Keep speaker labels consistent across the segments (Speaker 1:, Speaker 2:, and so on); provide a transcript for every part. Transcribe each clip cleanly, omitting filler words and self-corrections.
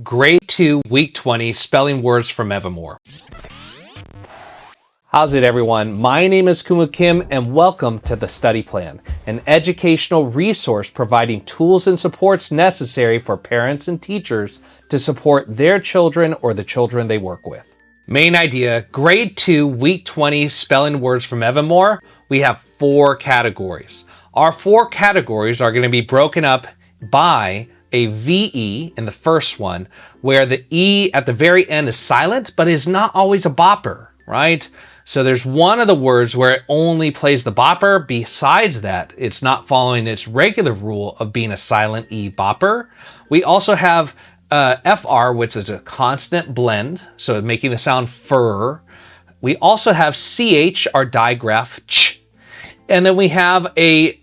Speaker 1: Grade 2, Week 20, Spelling Words from Moor. How's it, everyone? My name is Kuma Kim, and welcome to the Study Plan, an educational resource providing tools and supports necessary for parents and teachers to support their children or the children they work with. Main idea, Grade 2, Week 20, Spelling Words from Moor. We have 4 categories. Our 4 categories are going to be broken up by a VE in the first one, where the E at the very end is silent, but is not always a bopper, right? So there's one of the words where it only plays the bopper. Besides that, it's not following its regular rule of being a silent E bopper. We also have FR, which is a consonant blend, so making the sound fur. We also have CH, our digraph, ch. And then we have a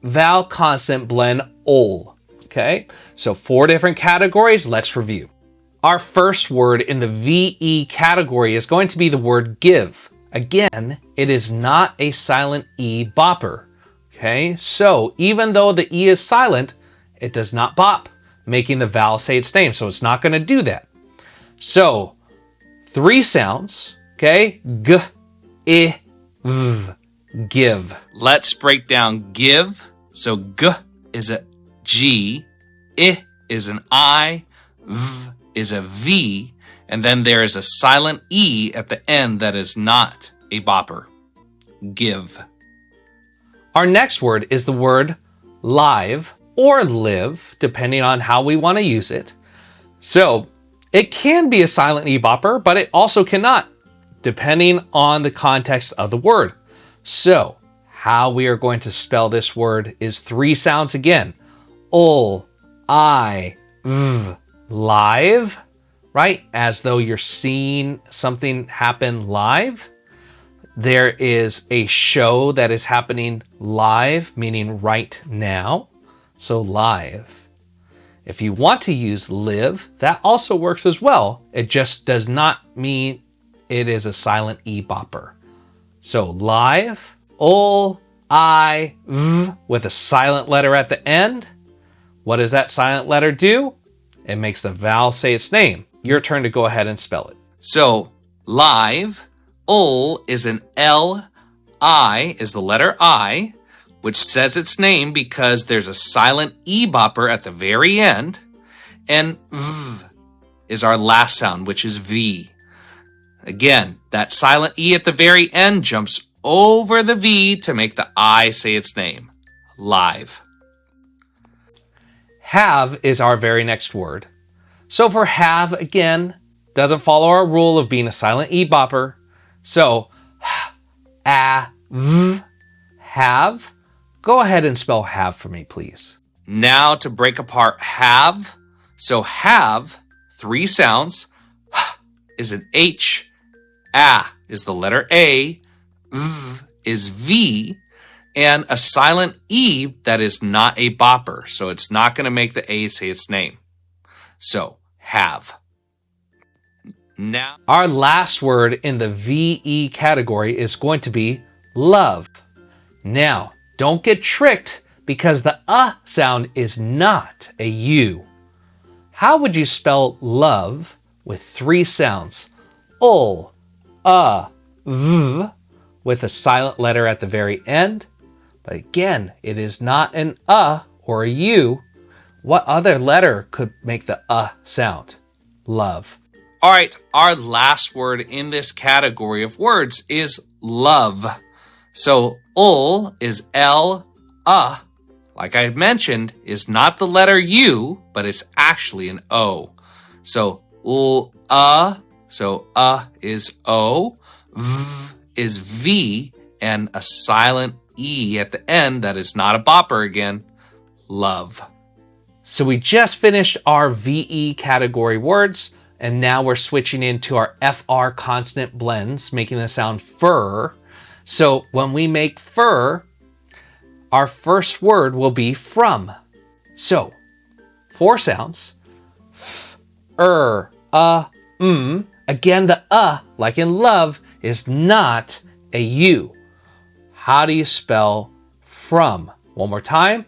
Speaker 1: vowel consonant blend, ol. Okay, so 4 different categories. Let's review. Our first word in the VE category is going to be the word give. Again, it is not a silent E bopper. Okay, so even though the E is silent, it does not bop, making the vowel say its name. So it's not going to do that. So 3 sounds. Okay, g, I, v, give. Let's break down give. So g is a G, I is an I, V is a V, and then there is a silent E at the end that is not a bopper. Give. Our next word is the word live or live, depending on how we want to use it. So it can be a silent E bopper, but it also cannot, depending on the context of the word. So how we are going to spell this word is 3 sounds again. Ol, I, v, live, right? As though you're seeing something happen live. There is a show that is happening live, meaning right now. So live. If you want to use live, that also works as well. It just does not mean it is a silent E bopper. So live, ol, I, v, with a silent letter at the end. What does that silent letter do? It makes the vowel say its name. Your turn to go ahead and spell it. So, live, ol is an L, I is the letter I, which says its name because there's a silent E bopper at the very end, and v is our last sound, which is V. Again, that silent E at the very end jumps over the V to make the I say its name. Live. Have is our very next word. So for have, again, doesn't follow our rule of being a silent E bopper. So, v, have. Go ahead and spell have for me, please. Now to break apart have. So have, 3 sounds. Is an H. A is the letter A. V is V. And a silent E that is not a bopper. So it's not going to make the A say its name. So, have. Now, our last word in the VE category is going to be love. Now, don't get tricked because the sound is not a U. How would you spell love with 3 sounds? Ol, v, with a silent letter at the very end. But again, it is not an or a U. What other letter could make the sound? Love. All right, our last word in this category of words is love. So, ol is L, like I mentioned, is not the letter U, but it's actually an O. So, ul, so is O, v is V, and a silent E at the end that is not a bopper again, love. So we just finished our VE category words, and now we're switching into our FR consonant blends, making the sound fur. So when we make fur, our first word will be from. So 4 sounds. F, Again, the like in love, is not a U. How do you spell from? One more time.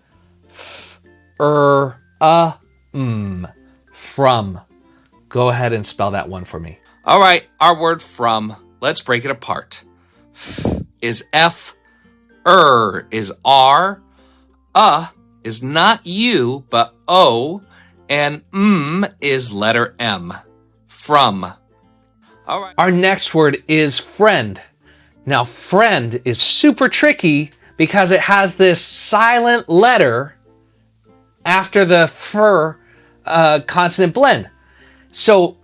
Speaker 1: From. go ahead and spell that one for me.
Speaker 2: All right, our word from, let's break it apart. F is F, is R, is not U, but O, and is letter M, from.
Speaker 1: All right. Our next word is friend. Now, friend is super tricky because it has this silent letter after the consonant blend. So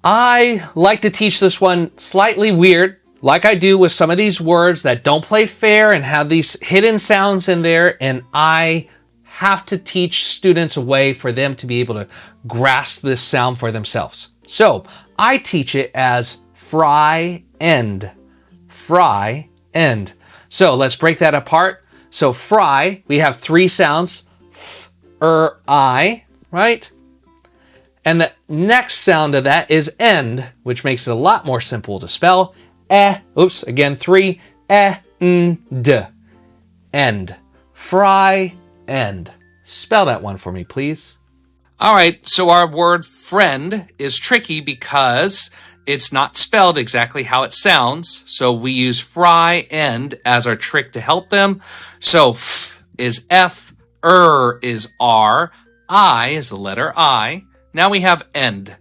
Speaker 1: I like to teach this one slightly weird, like I do with some of these words that don't play fair and have these hidden sounds in there, and I have to teach students a way for them to be able to grasp this sound for themselves. So I teach it as fry end. Fry end. So let's break that apart. So fry, we have three sounds, f, I, right? And the next sound of that is end, which makes it a lot more simple to spell. Again, three, end. End. Fry, end. Spell that one for me, please.
Speaker 2: All right, so our word friend is tricky because it's not spelled exactly how it sounds. So we use fry end as our trick to help them. So f is F, is R, I is the letter I. Now we have end.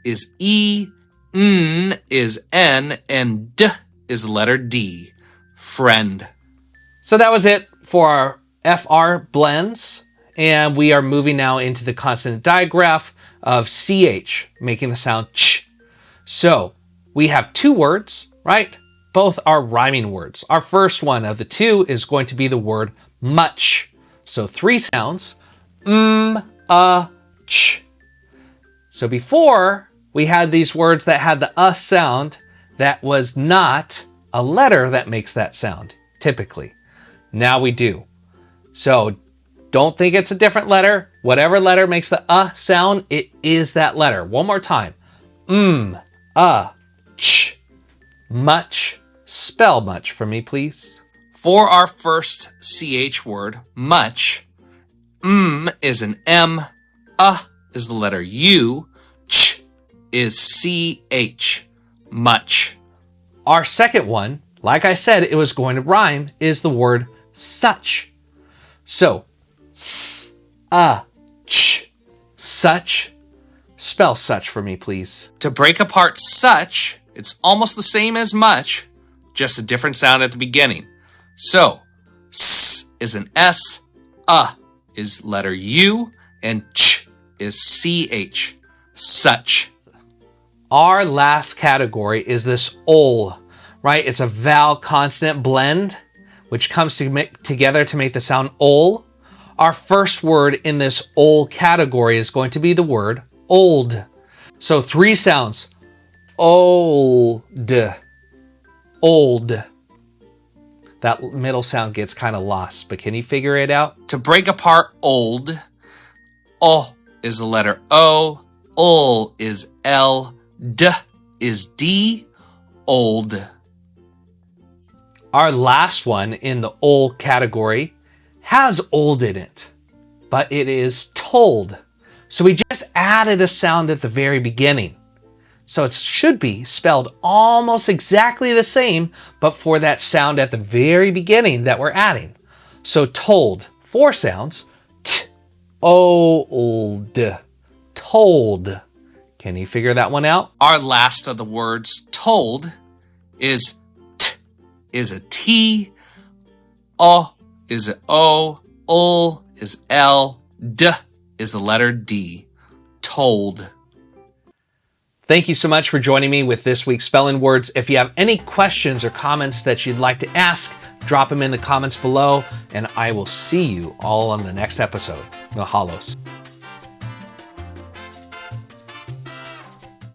Speaker 2: Is E, N is N, and D is the letter D. Friend.
Speaker 1: So that was it for our FR blends. And we are moving now into the consonant digraph of CH, making the sound ch. So we have two words, right? Both are rhyming words. Our first one of the two is going to be the word much. So three sounds, ch. So before, we had these words that had the sound that was not a letter that makes that sound, typically. Now we do. So don't think it's a different letter. Whatever letter makes the sound, it is that letter. One more time. Ch. Much. Spell much for me, please.
Speaker 2: For our first CH word, much, is an M, is the letter U, ch is CH, much.
Speaker 1: Our second one, like I said, it was going to rhyme, is the word such. So, ch, such. Spell such for me, please.
Speaker 2: To break apart such, it's almost the same as much, just a different sound at the beginning. So, s is an S, is letter U, and ch is CH, such.
Speaker 1: Our last category is this ol, right? It's a vowel consonant blend, which comes together to make the sound ol. Our first word in this ol category is going to be the word old. So three sounds, old, old. That middle sound gets kind of lost, but can you figure it out?
Speaker 2: To break apart old, O is the letter O, ul is L, D is D, old.
Speaker 1: Our last one in the ol category has old in it, but it is told. So we just added a sound at the very beginning. So it should be spelled almost exactly the same, but for that sound at the very beginning that we're adding. So told, four sounds, t, old, told. Can you figure that one out?
Speaker 2: Our last of the words, told, is t, is a T, O is a O, ul is L, D is the letter D, told.
Speaker 1: Thank you so much for joining me with this week's Spelling Words. If you have any questions or comments that you'd like to ask, drop them in the comments below, and I will see you all on the next episode. Mahalos.